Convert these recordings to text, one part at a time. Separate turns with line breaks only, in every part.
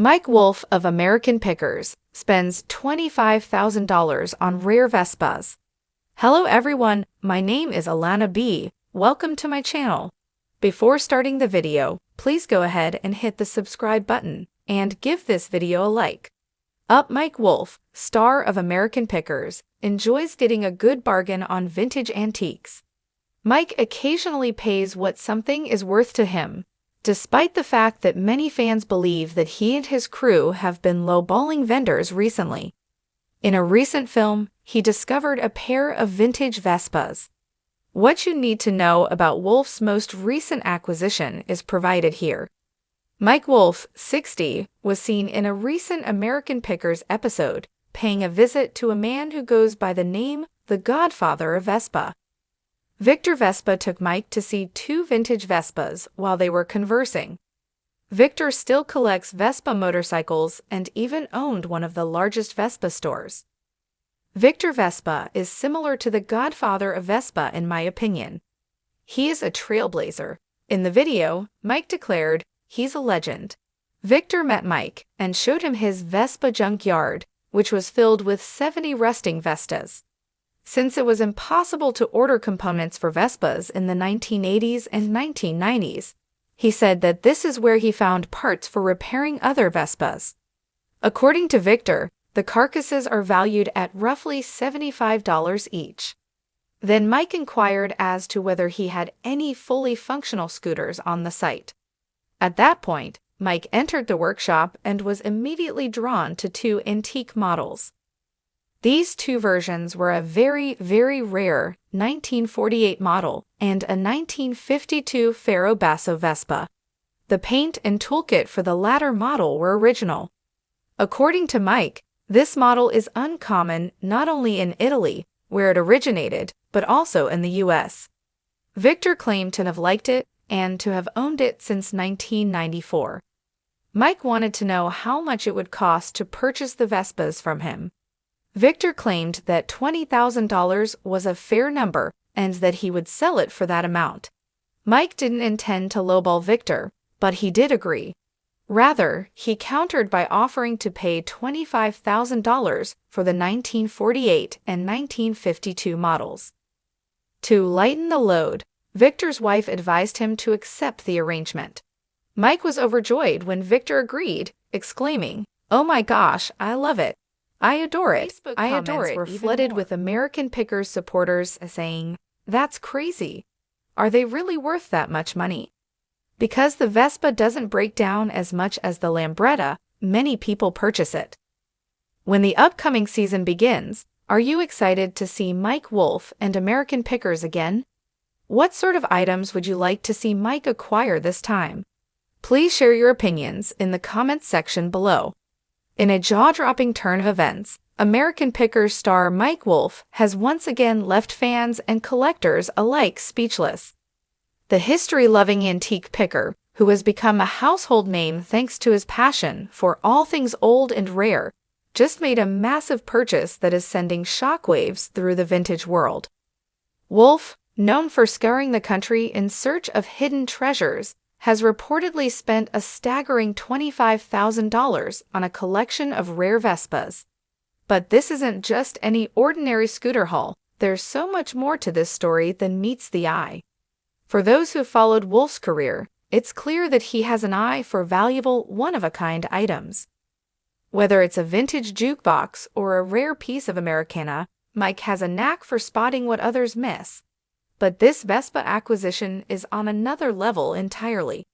Mike Wolfe of American Pickers spends $25,000 on rare Vespas. Hello everyone, my name is Alana B. Welcome to my channel. Before starting the video, please go ahead and hit the subscribe button and give this video a like. Mike Wolfe, star of American Pickers, enjoys getting a good bargain on vintage antiques. Mike occasionally pays what something is worth to him, despite the fact that many fans believe that he and his crew have been lowballing vendors recently. In a recent film, he discovered a pair of vintage Vespas. What you need to know about Wolfe's most recent acquisition is provided here. Mike Wolfe, 60, was seen in a recent American Pickers episode, paying a visit to a man who goes by the name the Godfather of Vespa. Victor Vespa took Mike to see two vintage Vespas while they were conversing. Victor still collects Vespa motorcycles and even owned one of the largest Vespa stores. Victor Vespa is similar to the Godfather of Vespa in my opinion. He is a trailblazer. In the video, Mike declared, "He's a legend." Victor met Mike and showed him his Vespa junkyard, which was filled with 70 rusting Vestas. Since it was impossible to order components for Vespas in the 1980s and 1990s, he said that this is where he found parts for repairing other Vespas. According to Victor, the carcasses are valued at roughly $75 each. Then Mike inquired as to whether he had any fully functional scooters on the site. At that point, Mike entered the workshop and was immediately drawn to two antique models. These two versions were a very, very rare 1948 model and a 1952 Ferro Basso Vespa. The paint and toolkit for the latter model were original. According to Mike, this model is uncommon not only in Italy, where it originated, but also in the US. Victor claimed to have liked it and to have owned it since 1994. Mike wanted to know how much it would cost to purchase the Vespas from him. Victor claimed that $20,000 was a fair number and that he would sell it for that amount. Mike didn't intend to lowball Victor, but he did agree. Rather, he countered by offering to pay $25,000 for the 1948 and 1952 models. To lighten the load, Victor's wife advised him to accept the arrangement. Mike was overjoyed when Victor agreed, exclaiming, "Oh my gosh, I love it. I adore it." Facebook comments were flooded with American Pickers supporters saying, "That's crazy. Are they really worth that much money?" Because the Vespa doesn't break down as much as the Lambretta, many people purchase it. When the upcoming season begins, are you excited to see Mike Wolfe and American Pickers again? What sort of items would you like to see Mike acquire this time? Please share your opinions in the comments section below. In a jaw-dropping turn of events, American Pickers star Mike Wolfe has once again left fans and collectors alike speechless. The history-loving antique picker, who has become a household name thanks to his passion for all things old and rare, just made a massive purchase that is sending shockwaves through the vintage world. Wolfe, known for scouring the country in search of hidden treasures, has reportedly spent a staggering $25,000 on a collection of rare Vespas. But this isn't just any ordinary scooter haul. There's so much more to this story than meets the eye. For those who followed Wolfe's career, it's clear that he has an eye for valuable, one-of-a-kind items. Whether it's a vintage jukebox or a rare piece of Americana, Mike has a knack for spotting what others miss. But this Vespa acquisition is on another level entirely.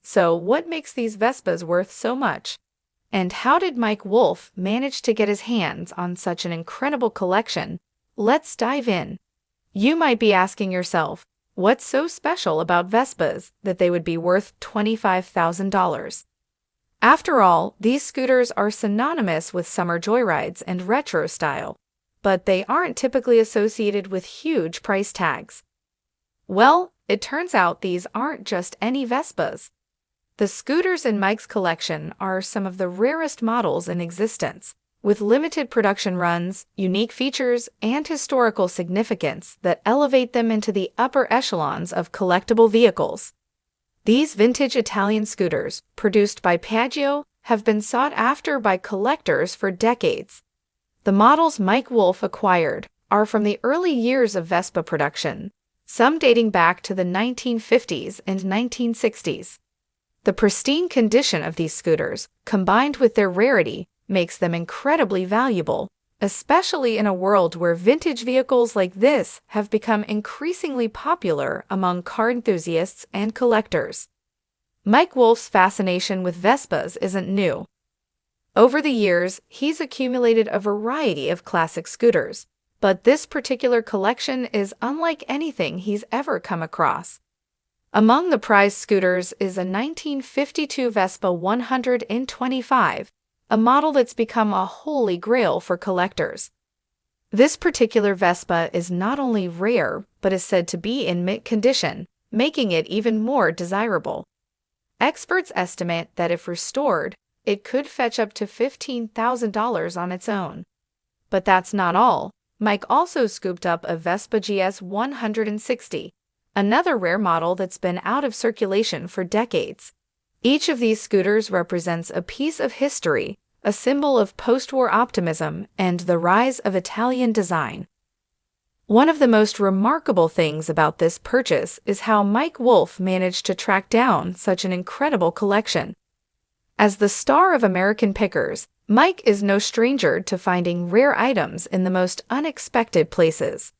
So what makes these Vespas worth so much? And how did Mike Wolfe manage to get his hands on such an incredible collection? Let's dive in. You might be asking yourself, what's so special about Vespas that they would be worth $25,000? After all, these scooters are synonymous with summer joyrides and retro style, but they aren't typically associated with huge price tags. Well, it turns out these aren't just any Vespas. The scooters in Mike's collection are some of the rarest models in existence, with limited production runs, unique features, and historical significance that elevate them into the upper echelons of collectible vehicles. These vintage Italian scooters, produced by Piaggio, have been sought after by collectors for decades. The models Mike Wolfe acquired are from the early years of Vespa production, some dating back to the 1950s and 1960s. The pristine condition of these scooters, combined with their rarity, makes them incredibly valuable, especially in a world where vintage vehicles like this have become increasingly popular among car enthusiasts and collectors. Mike Wolfe's fascination with Vespas isn't new. Over the years, he's accumulated a variety of classic scooters, but this particular collection is unlike anything he's ever come across. Among the prized scooters is a 1952 Vespa 125, a model that's become a holy grail for collectors. This particular Vespa is not only rare, but is said to be in mint condition, making it even more desirable. Experts estimate that if restored, it could fetch up to $15,000 on its own. But that's not all. Mike also scooped up a Vespa GS 160, another rare model that's been out of circulation for decades. Each of these scooters represents a piece of history, a symbol of post-war optimism and the rise of Italian design. One of the most remarkable things about this purchase is how Mike Wolfe managed to track down such an incredible collection. As the star of American Pickers, Mike is no stranger to finding rare items in the most unexpected places.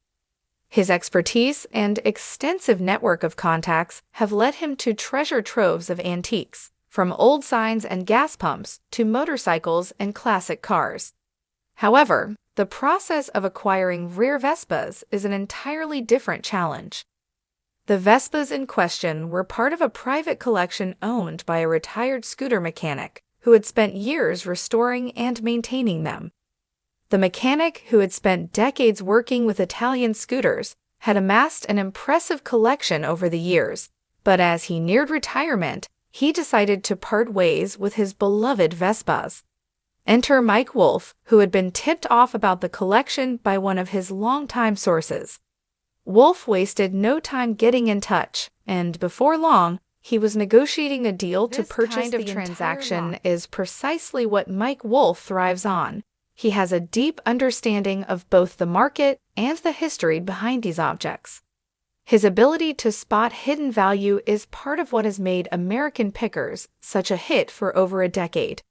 His expertise and extensive network of contacts have led him to treasure troves of antiques, from old signs and gas pumps to motorcycles and classic cars. However, the process of acquiring rare Vespas is an entirely different challenge. The Vespas in question were part of a private collection owned by a retired scooter mechanic who had spent years restoring and maintaining them. The mechanic, who had spent decades working with Italian scooters, had amassed an impressive collection over the years, but as he neared retirement, he decided to part ways with his beloved Vespas. Enter Mike Wolfe, who had been tipped off about the collection by one of his longtime sources. Wolfe wasted no time getting in touch, and before long, he was negotiating a deal to purchase the entire transaction. Is precisely what Mike Wolfe thrives on. He has a deep understanding of both the market and the history behind these objects. His ability to spot hidden value is part of what has made American Pickers such a hit for over a decade.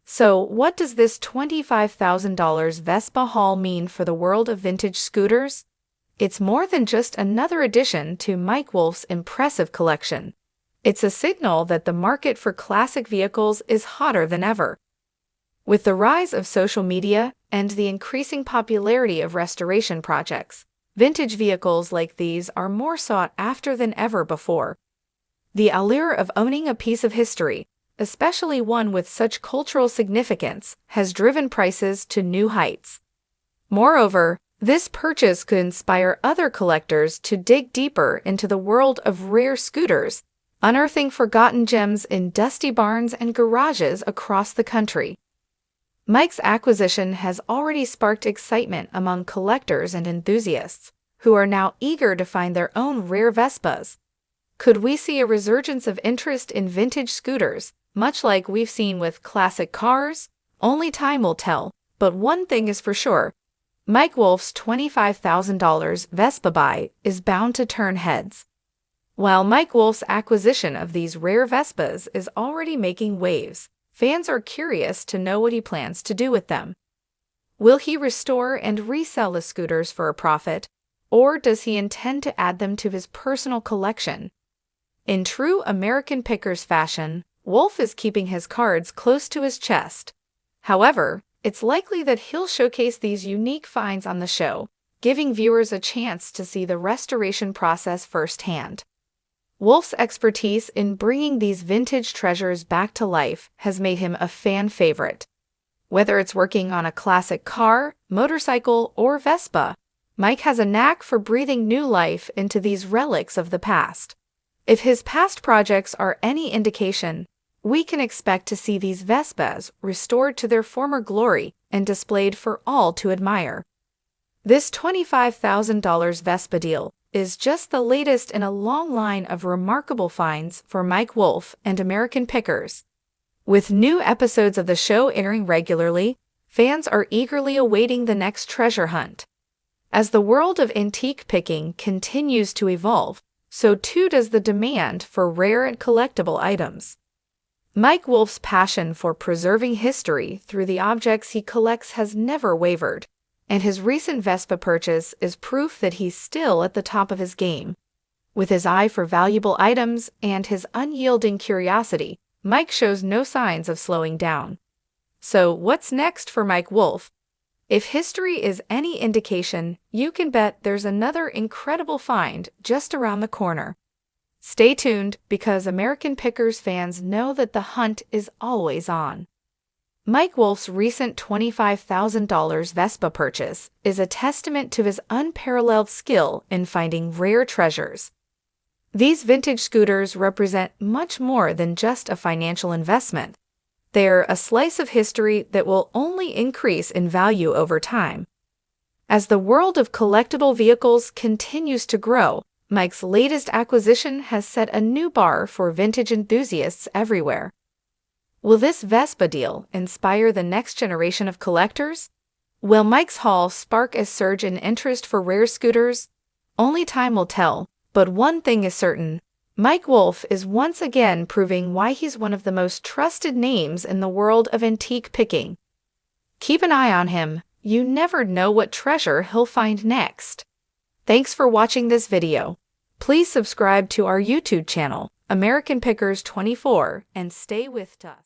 So, what does this $25,000 Vespa haul mean for the world of vintage scooters? It's more than just another addition to Mike Wolfe's impressive collection. It's a signal that the market for classic vehicles is hotter than ever. With the rise of social media and the increasing popularity of restoration projects, vintage vehicles like these are more sought after than ever before. The allure of owning a piece of history, especially one with such cultural significance, has driven prices to new heights. Moreover, this purchase could inspire other collectors to dig deeper into the world of rare scooters, unearthing forgotten gems in dusty barns and garages across the country. Mike's acquisition has already sparked excitement among collectors and enthusiasts, who are now eager to find their own rare Vespas. Could we see a resurgence of interest in vintage scooters, much like we've seen with classic cars? Only time will tell, but one thing is for sure. Mike Wolfe's $25,000 Vespa buy is bound to turn heads. While Mike Wolfe's acquisition of these rare Vespas is already making waves, fans are curious to know what he plans to do with them. Will he restore and resell the scooters for a profit, or does he intend to add them to his personal collection? In true American Pickers fashion, Wolfe is keeping his cards close to his chest. However, it's likely that he'll showcase these unique finds on the show, giving viewers a chance to see the restoration process firsthand. Wolfe's expertise in bringing these vintage treasures back to life has made him a fan favorite. Whether it's working on a classic car, motorcycle, or Vespa, Mike has a knack for breathing new life into these relics of the past. If his past projects are any indication, we can expect to see these Vespas restored to their former glory and displayed for all to admire. This $25,000 Vespa deal is just the latest in a long line of remarkable finds for Mike Wolfe and American Pickers. With new episodes of the show airing regularly, fans are eagerly awaiting the next treasure hunt. As the world of antique picking continues to evolve, so too does the demand for rare and collectible items. Mike Wolfe's passion for preserving history through the objects he collects has never wavered, and his recent Vespa purchase is proof that he's still at the top of his game. With his eye for valuable items and his unyielding curiosity, Mike shows no signs of slowing down. So, what's next for Mike Wolfe? If history is any indication, you can bet there's another incredible find just around the corner. Stay tuned, because American Pickers fans know that the hunt is always on. Mike Wolfe's recent $25,000 Vespa purchase is a testament to his unparalleled skill in finding rare treasures. These vintage scooters represent much more than just a financial investment. They're a slice of history that will only increase in value over time. As the world of collectible vehicles continues to grow, Mike's latest acquisition has set a new bar for vintage enthusiasts everywhere. Will this Vespa deal inspire the next generation of collectors? Will Mike's haul spark a surge in interest for rare scooters? Only time will tell, but one thing is certain: Mike Wolfe is once again proving why he's one of the most trusted names in the world of antique picking. Keep an eye on him. You never know what treasure he'll find next. Thanks for watching this video. Please subscribe to our YouTube channel, American Pickers 24, and stay with us.